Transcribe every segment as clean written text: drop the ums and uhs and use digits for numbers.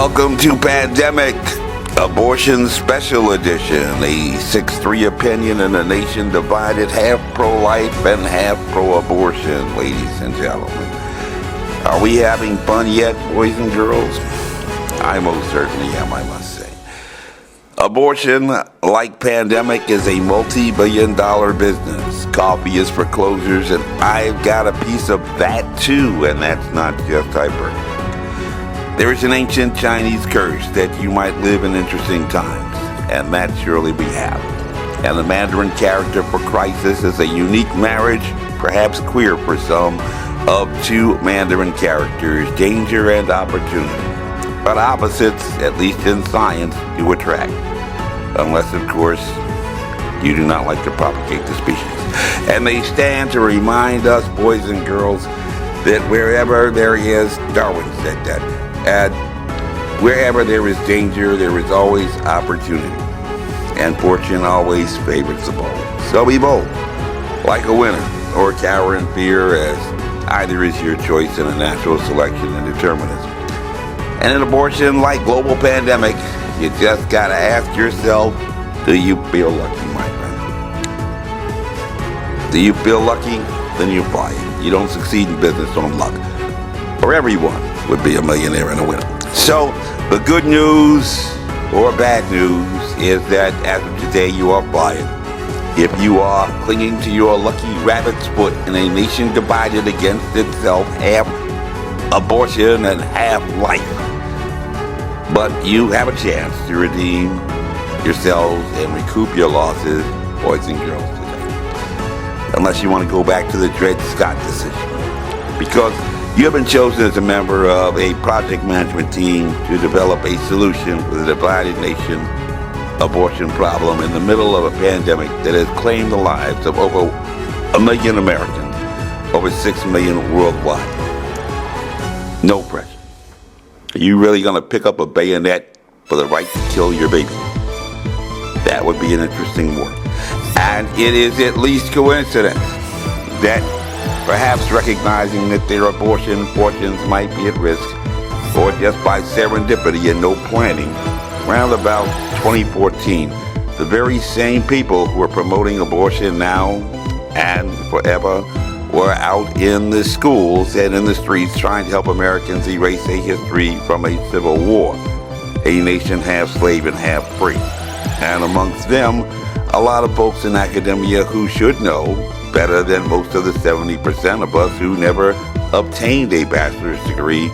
Welcome to Pandemic, Abortion Special Edition, a 6-3 opinion in a nation divided, half pro-life and half pro-abortion, ladies and gentlemen. Are we having fun yet, boys and girls? I most certainly am, I must say. Abortion, like pandemic, is a multi-billion-dollar business. Coffee is for closers, and I've got a piece of that too, and that's not just hyperbole. There is an ancient Chinese curse that you might live in interesting times, and that surely we have. And the Mandarin character for crisis is a unique marriage, perhaps queer for some, of two Mandarin characters, danger and opportunity. But opposites, at least in science, do attract. Unless, of course, you do not like to propagate the species. And they stand to remind us, boys and girls, that wherever there is, Darwin said that, and wherever there is danger, there is always opportunity. And fortune always favors the bold. So be bold, like a winner, or cower in fear, as either is your choice in a natural selection and determinism. And in abortion, like global pandemic, you just gotta ask yourself, do you feel lucky, my friend? Do you feel lucky? Then you buy it. You don't succeed in business on luck. Or everyone would be a millionaire and a winner. So, the good news or bad news is that as of today you are fired. If you are clinging to your lucky rabbit's foot in a nation divided against itself, half abortion and half life. But you have a chance to redeem yourselves and recoup your losses, boys and girls, today. Unless you want to go back to the Dred Scott decision. Because you have been chosen as a member of a project management team to develop a solution for the divided nation abortion problem in the middle of a pandemic that has claimed the lives of over 1 million Americans, over 6 million worldwide. No pressure. Are you really going to pick up a bayonet for the right to kill your baby? That would be an interesting word. And it is at least coincidence that perhaps recognizing that their abortion fortunes might be at risk, or just by serendipity and no planning, around about 2014, the very same people who are promoting abortion now and forever were out in the schools and in the streets trying to help Americans erase a history from a civil war, a nation half slave and half free. And amongst them, a lot of folks in academia who should know better than most of the 70% of us who never obtained a bachelor's degree,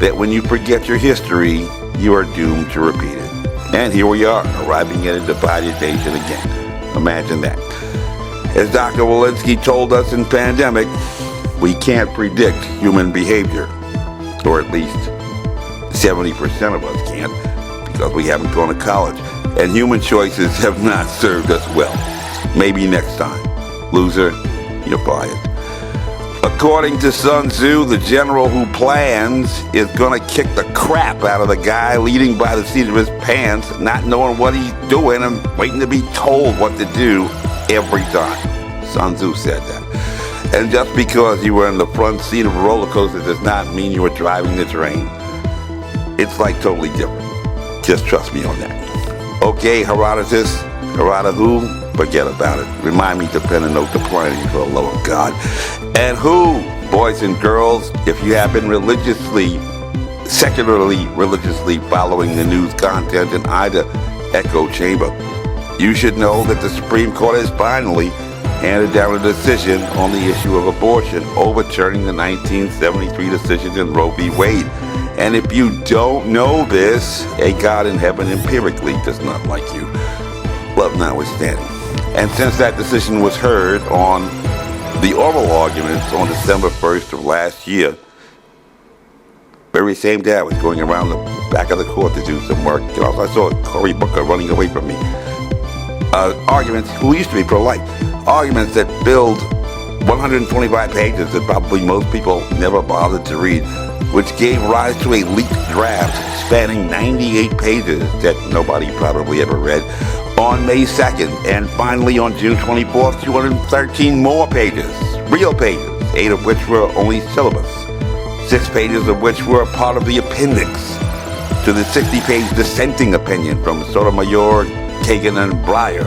that when you forget your history, you are doomed to repeat it. And here we are, arriving at a divided nation again. Imagine that. As Dr. Walensky told us in Pandemic, we can't predict human behavior, or at least 70% of us can't, because we haven't gone to college, and human choices have not served us well. Maybe next time. Loser, you're fired. According to Sun Tzu, the general who plans is gonna kick the crap out of the guy leading by the seat of his pants, not knowing what he's doing and waiting to be told what to do every time. Sun Tzu said that. And just because you were in the front seat of a roller coaster does not mean you were driving the train. It's like totally different. Just trust me on that. Okay, Herodotus, Herodotus who? Forget about it. Remind me to pen a note to planning for the love of God. And who, boys and girls, if you have been secularly religiously following the news content in either echo chamber, you should know that the Supreme Court has finally handed down a decision on the issue of abortion, overturning the 1973 decision in Roe v. Wade. And if you don't know this, a God in heaven empirically does not like you. Love notwithstanding. And since that decision was heard on the oral arguments on December 1st of last year, very same day I was going around the back of the court to do some work. You know, I saw Cory Booker running away from me. Arguments, who used to be pro-life, arguments that filled 125 pages that probably most people never bothered to read, which gave rise to a leaked draft spanning 98 pages that nobody probably ever read, on May 2nd, and finally on June 24th, 213 more pages, real pages, 8 of which were only syllabus, 6 pages of which were a part of the appendix. to the 60-page dissenting opinion from Sotomayor, Kagan, and Breyer,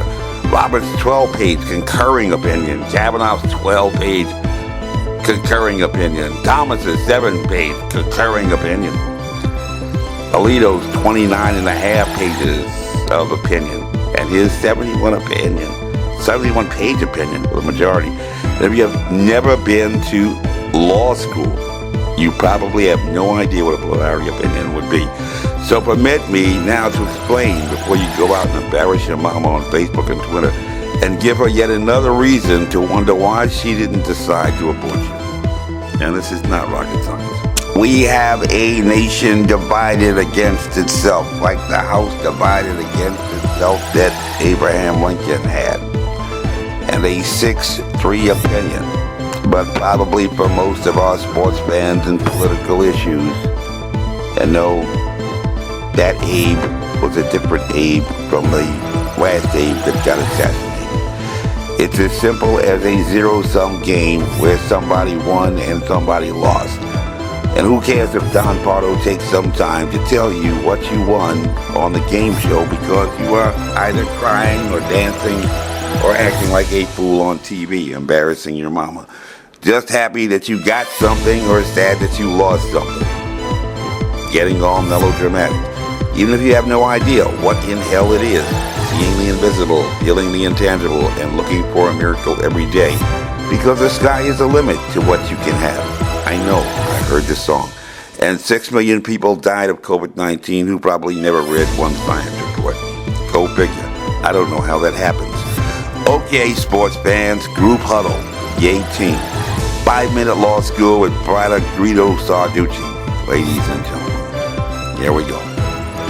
Roberts' 12-page concurring opinion, Kavanaugh's 12-page concurring opinion, Thomas's 7-page concurring opinion, Alito's 29 and a half pages of opinion, and his 71-page opinion for the majority. And if you have never been to law school, you probably have no idea what a plurality opinion would be. So permit me now to explain before you go out and embarrass your mama on Facebook and Twitter and give her yet another reason to wonder why she didn't decide to abort you. And this is not rocket science. We have a nation divided against itself, like the house divided against itself that Abraham Lincoln had. And a 6-3 opinion. But probably for most of our sports fans and political issues, and no, that Abe was a different Abe from the last Abe that got assassinated. It's as simple as a zero-sum game where somebody won and somebody lost. And who cares if Don Pardo takes some time to tell you what you won on the game show because you are either crying or dancing or acting like a fool on TV, embarrassing your mama. Just happy that you got something or sad that you lost something. Getting all melodramatic. Even if you have no idea what in hell it is. Seeing the invisible, feeling the intangible, and looking for a miracle every day. Because the sky is the limit to what you can have. I know, I heard this song. And 6 million people died of COVID-19 who probably never read one science report. Go figure. I don't know how that happens. Okay, sports fans, group huddle. Yay team. 5-minute law school with Brother Guido Sarducci. Ladies and gentlemen, here we go.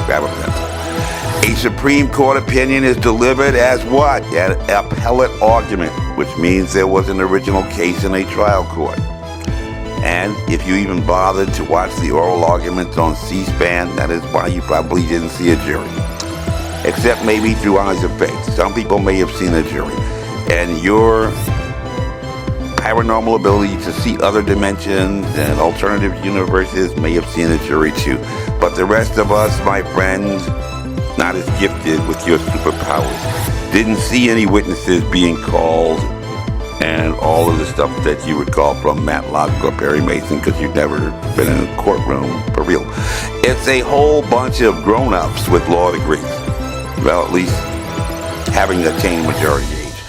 Grab a pencil. A Supreme Court opinion is delivered as what? An appellate argument, which means there was an original case in a trial court. And if you even bothered to watch the oral arguments on C-SPAN, that is why you probably didn't see a jury. Except maybe through eyes of faith. Some people may have seen a jury. And your paranormal ability to see other dimensions and alternative universes may have seen a jury too. But the rest of us, my friends, not as gifted with your superpowers, didn't see any witnesses being called and all of the stuff that you recall from Matlock or Perry Mason because you've never been in a courtroom for real. It's a whole bunch of grown-ups with law degrees. Well, at least having attained majority age,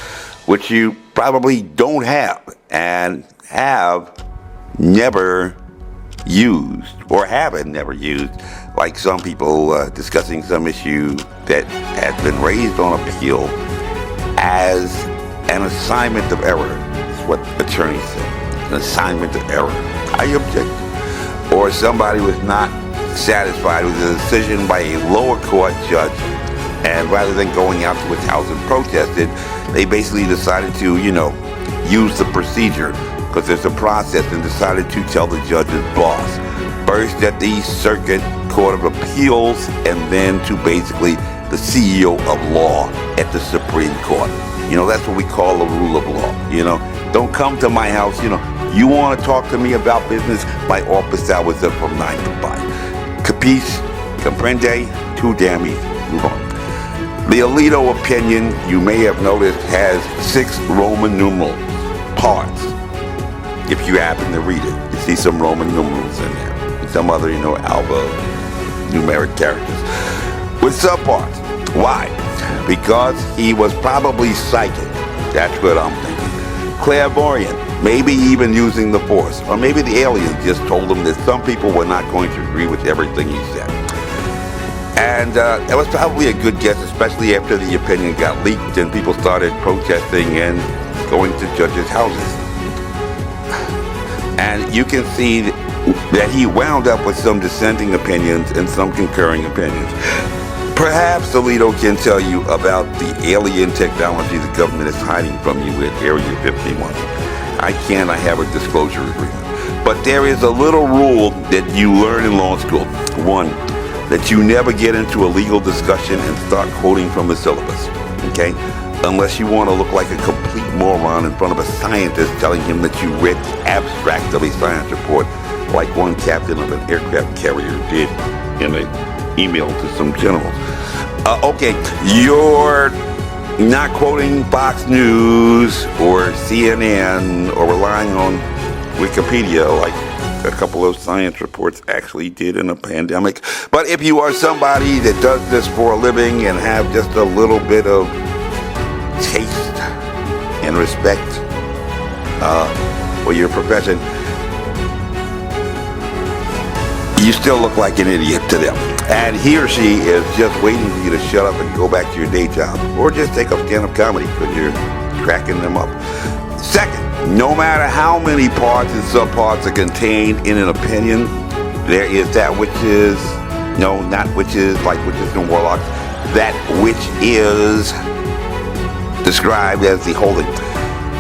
which you probably don't have and have never used or haven't never used, like some people discussing some issue that has been raised on appeal as an assignment of error, is what attorneys say. An assignment of error. I object. Or somebody was not satisfied with a decision by a lower court judge, and rather than going out to his house and protest it, they basically decided to, use the procedure, because there's a process, and decided to tell the judge's boss. First at the Circuit Court of Appeals, and then to basically the CEO of law at the Supreme Court. That's what we call the rule of law. Don't come to my house. You want to talk to me about business, my office hours are from 9 to 5. Capiche? Comprende? Too damn easy. Move on. The Alito opinion, you may have noticed, has 6 Roman numeral parts. If you happen to read it, you see some Roman numerals in there. Some other, alphanumeric characters. With subparts. Why? Because he was probably psychic. That's what I'm thinking. Clairvoyant. Maybe even using the force. Or maybe the aliens just told him that some people were not going to agree with everything he said. And that was probably a good guess, especially after the opinion got leaked and people started protesting and going to judges' houses. And you can see that he wound up with some dissenting opinions and some concurring opinions. Perhaps Alito can tell you about the alien technology the government is hiding from you at Area 51. I can't, I have a disclosure agreement. But there is a little rule that you learn in law school. One, that you never get into a legal discussion and start quoting from the syllabus, okay? Unless you want to look like a complete moron in front of a scientist telling him that you read the abstract of a science report like one captain of an aircraft carrier did in a email to some generals. Okay, you're not quoting Fox News or CNN or relying on Wikipedia like a couple of science reports actually did in a pandemic. But if you are somebody that does this for a living and have just a little bit of taste and respect for your profession, you still look like an idiot to them. And he or she is just waiting for you to shut up and go back to your day job. Or just take up stand-up comedy because you're cracking them up. Second, no matter how many parts and subparts are contained in an opinion, there is that which is, no, not which is, like witches and warlocks, that which is described as the holding.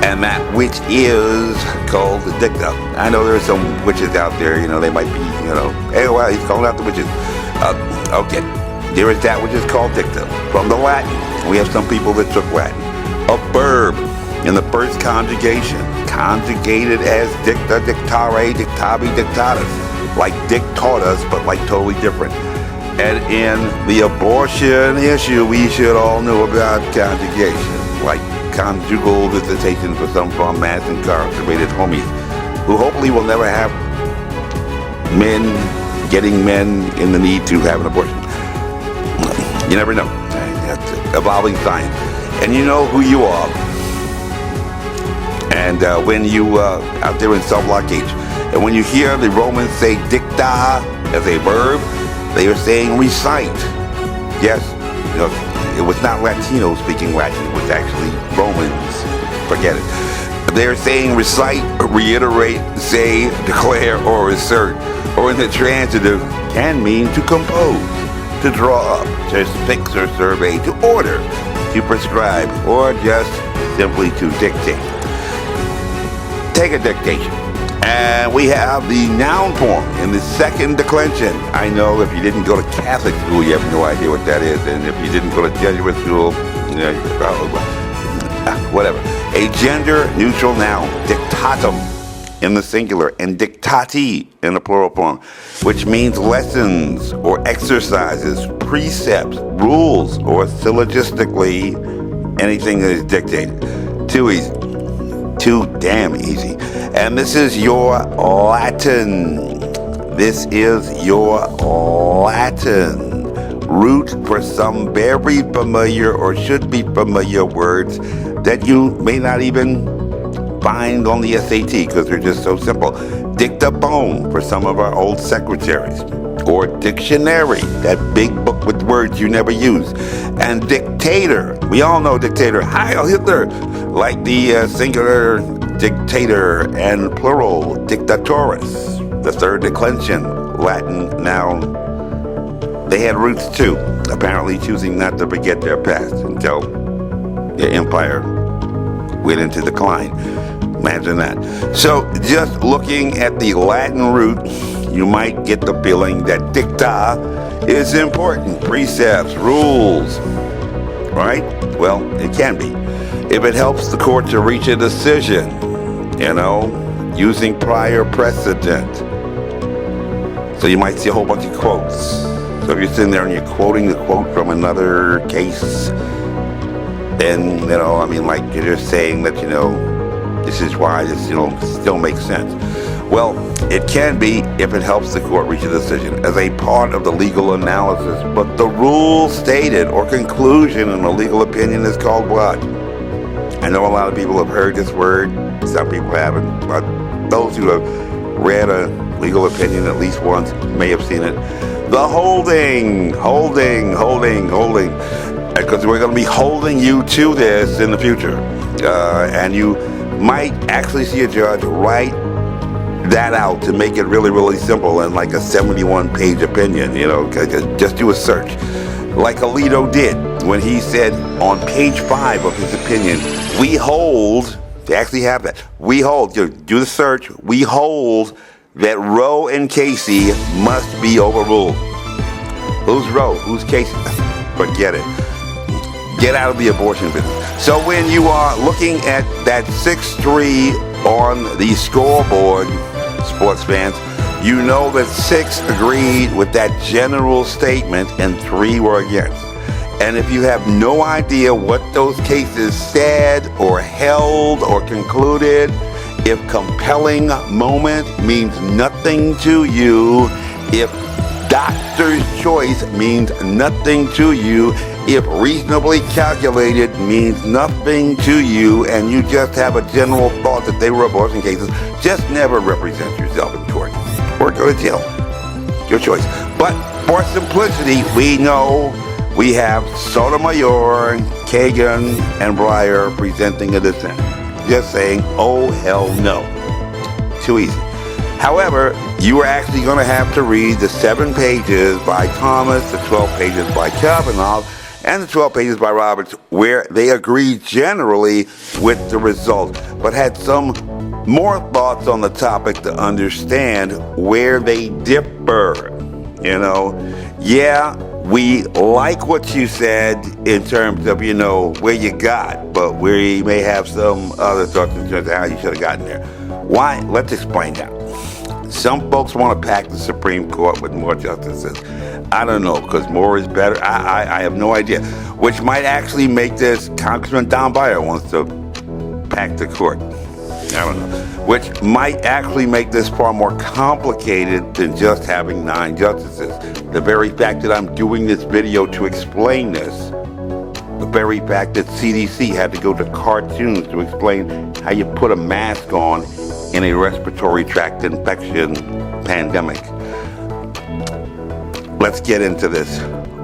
And that which is called the dicta. I know there's some witches out there, they might be, hey, well, he's calling out the witches. Okay, there is that which is called dicta. From the Latin, we have some people that took Latin. A verb in the first conjugation, conjugated as dicta, dictare, dictabi, dictatus. Like dic taught us, but like totally different. And in the abortion issue, we should all know about conjugation. Like conjugal visitation for some of our mass incarcerated homies who hopefully will never have men getting men in the need to have an abortion. You never know. That's evolving science. And you know who you are. And when you out there in cell blockage, and when you hear the Romans say dicta as a verb, they are saying recite. Yes, it was not Latino speaking Latin, it was actually Romans. Forget it. They're saying recite, reiterate, say, declare, or assert. Or in the transitive, can mean to compose, to draw up, to fix or survey, to order, to prescribe, or just simply to dictate. Take a dictation. And we have the noun form in the second declension. I know if you didn't go to Catholic school, you have no idea what that is. And if you didn't go to Jesuit school, whatever. A gender-neutral noun, dictatum in the singular, and dictati in the plural form, which means lessons or exercises, precepts, rules, or syllogistically anything that is dictated. Too easy. Too damn easy. And this is your Latin. This is your Latin. Root for some very familiar or should be familiar words that you may not even find on the SAT because they're just so simple. Dictaphone for some of our old secretaries. Or dictionary, that big book with words you never use. And dictator, we all know dictator, Heil Hitler, like the singular dictator and plural dictatorus, the third declension, Latin noun. They had roots too, apparently choosing not to forget their past until their empire went into decline. Imagine that. So just looking at the Latin root, you might get the feeling that dicta is important. Precepts, rules, right? Well, it can be. If it helps the court to reach a decision, using prior precedent. So you might see a whole bunch of quotes. So if you're sitting there and you're quoting the quote from another case, then, like you're just saying that, this is why this, still makes sense. Well, it can be if it helps the court reach a decision as a part of the legal analysis. But the rule stated or conclusion in a legal opinion is called what? I know a lot of people have heard this word. Some people haven't. But those who have read a legal opinion at least once may have seen it. The holding. Because we're going to be holding you to this in the future. And you might actually see a judge write that out to make it really, really simple and like a 71-page opinion, just do a search. Like Alito did when he said on page 5 of his opinion, we hold, they actually have that, we hold, do the search, we hold that Roe and Casey must be overruled. Who's Roe? Who's Casey? Forget it. Get out of the abortion business. So when you are looking at that 6-3 on the scoreboard, sports fans, You know that 6 agreed with that general statement and 3 were against. And if you have no idea what those cases said or held or concluded, if compelling moment means nothing to you, if doctor's choice means nothing to you, if reasonably calculated means nothing to you, and you just have a general thought that they were abortion cases, just never represent yourself in court or go to jail. Your choice. But for simplicity, we know we have Sotomayor, Kagan, and Breyer presenting a dissent. Just saying, oh, hell no. Too easy. However, you are actually going to have to read the 7 pages by Thomas, the 12 pages by Kavanaugh, and the 12 pages by Roberts, where they agree generally with the result, but had some more thoughts on the topic to understand where they differ. You know, yeah, we like what you said in terms of, where you got, but we may have some other thoughts in terms of how you should have gotten there. Why? Let's explain that. Some folks want to pack the Supreme Court with more justices. I don't know, because more is better. I have no idea. Which might actually make this Congressman Don Beyer wants to pack the court. I don't know. Which might actually make this far more complicated than just having 9 justices. The very fact that I'm doing this video to explain this, the very fact that CDC had to go to cartoons to explain how you put a mask on in a respiratory tract infection pandemic. Let's get into this.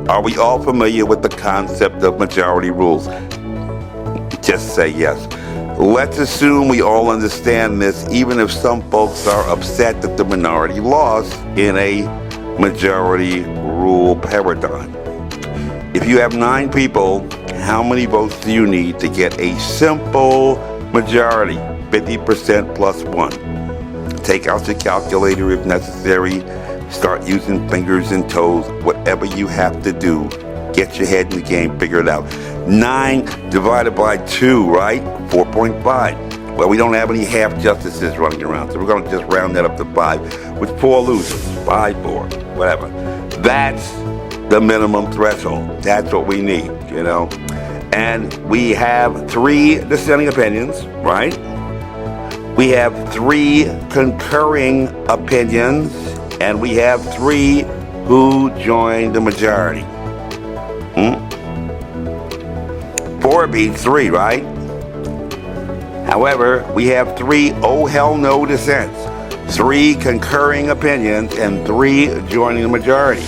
Are we all familiar with the concept of majority rules? Just say yes. Let's assume we all understand this, even if some folks are upset that the minority lost in a majority rule paradigm. If you have 9 people, how many votes do you need to get a simple majority? 50% plus 1. Take out your calculator if necessary. Start using fingers and toes. Whatever you have to do, get your head in the game, figure it out. 9 divided by 2, right? 4.5. Well, we don't have any half justices running around, so we're going to just round that up to 5 with 4 losers. 5, 4, whatever. That's the minimum threshold. That's what we need, And we have 3 dissenting opinions, right? We have 3 concurring opinions, and we have 3 who joined the majority. 4 beats 3, right? However, we have 3 oh hell no dissents, 3 concurring opinions, and 3 joining the majority,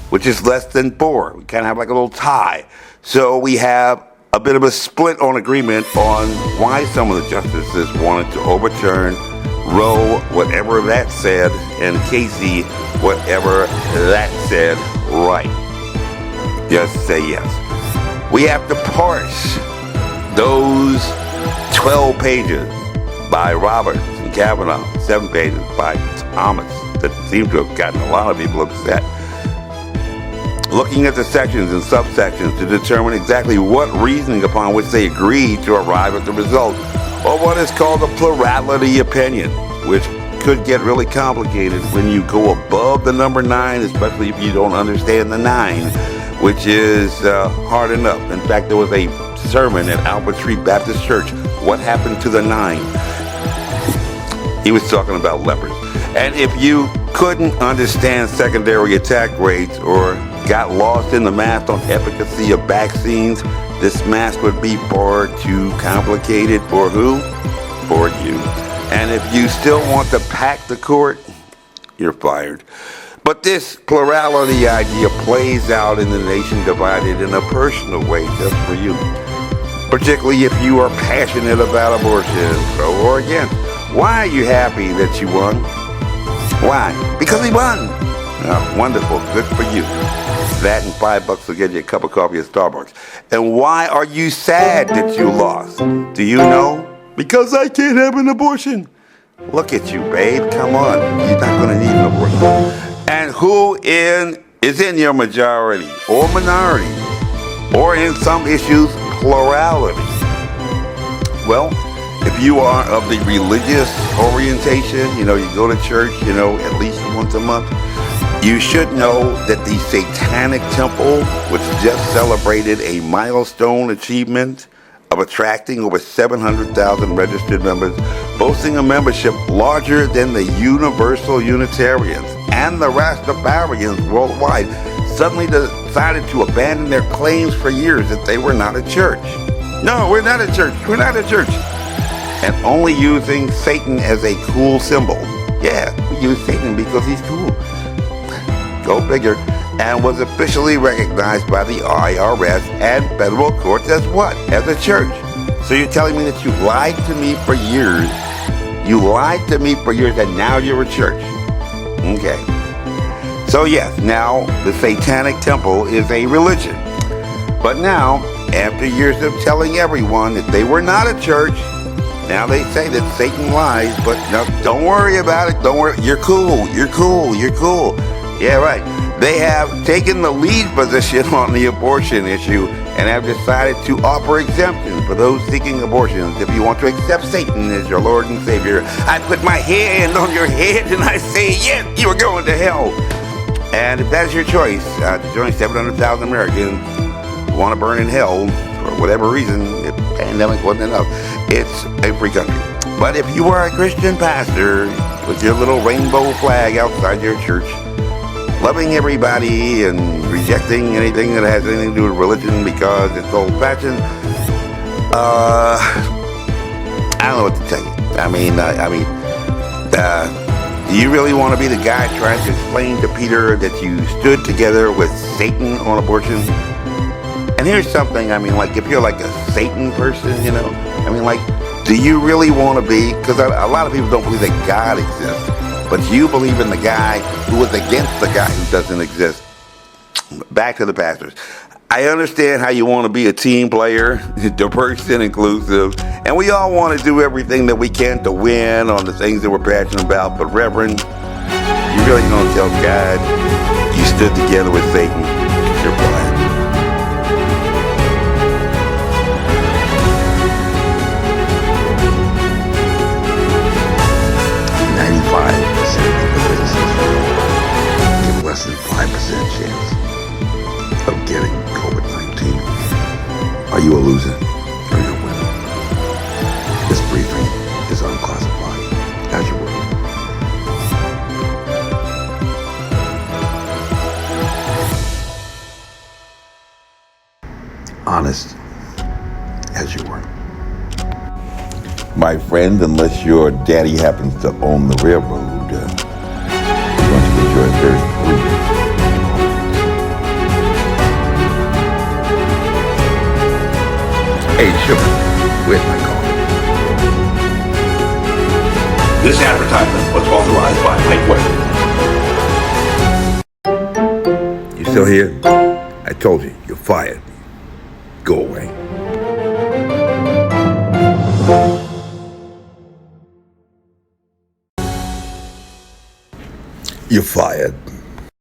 which is less than 4. We kind of have like a little tie. So we have a bit of a split on agreement on why some of the justices wanted to overturn Roe, whatever that said, and Casey, whatever that said, right. Just say yes. We have to parse those 12 pages by Roberts and Kavanaugh, 7 pages by Thomas, that seem to have gotten a lot of people upset. Looking at the sections and subsections to determine exactly what reasoning upon which they agreed to arrive at the result, or what is called a plurality opinion, which could get really complicated when you go above the number 9, especially if you don't understand the 9, which is hard enough. In fact, there was a sermon at Alfred Street Baptist Church, What Happened to the 9? He was talking about lepers. And if you couldn't understand secondary attack rates or got lost in the math on efficacy of vaccines, this math would be far too complicated for who? For you. And if you still want to pack the court, you're fired. But this plurality idea plays out in the nation divided in a personal way just for you. Particularly if you are passionate about abortion, pro or against. Why are you happy that you won? Why? Because he won. Oh, wonderful. Good for you. That and $5 will get you a cup of coffee at Starbucks. And why are you sad that you lost? Do you know? Because I can't have an abortion. Look at you, babe. Come on. You're not going to need an abortion. And who is in your majority or minority, or in some issues, plurality? Well, If you are of the religious orientation, you go to church, at least once a month, you should know that the Satanic Temple, which just celebrated a milestone achievement of attracting over 700,000 registered members, boasting a membership larger than the Universal Unitarians and the Rastafarians worldwide, suddenly decided to abandon their claims for years that they were not a church. No, we're not a church. We're not a church. And only using Satan as a cool symbol. Yeah, we use Satan because he's cool. Go figure. And was officially recognized by the IRS and federal courts as what? As a church. So you're telling me that you lied to me for years. You lied to me for years and now you're a church. Okay. So yes, now the Satanic Temple is a religion. But now, after years of telling everyone that they were not a church, now they say that Satan lies, but no, don't worry about it. Don't worry. You're cool. You're cool. You're cool. Yeah, right. They have taken the lead position on the abortion issue and have decided to offer exemptions for those seeking abortions. If you want to accept Satan as your Lord and Savior, I put my hand on your head and I say, yes, you are going to hell. And if that's your choice, to join 700,000 Americans who want to burn in hell for whatever reason, if the pandemic wasn't enough, it's a free country. But if you are a Christian pastor with your little rainbow flag outside your church, loving everybody and rejecting anything that has anything to do with religion because it's old-fashioned, I don't know what to tell you. Do you really want to be the guy trying to explain to Peter that you stood together with Satan on abortion? And here's something, if you're like a Satan person, do you really want to be, because a lot of people don't believe that God exists, but you believe in the guy who is against the guy who doesn't exist. Back to the pastors. I understand how you want to be a team player, diverse and inclusive, and we all want to do everything that we can to win on the things that we're passionate about, but Reverend, you really gonna tell God you stood together with Satan? You're blind. Less than 5% chance of getting COVID-19. Are you a loser or are you a winner? This briefing is unclassified, as you will. Honest, as you were. My friend, unless your daddy happens to own the railroad, enjoy a very brief. Hey, sugar, where's my coffee? This advertisement was authorized by Mike West. You still here? I told you, you're fired. Go away. You're fired.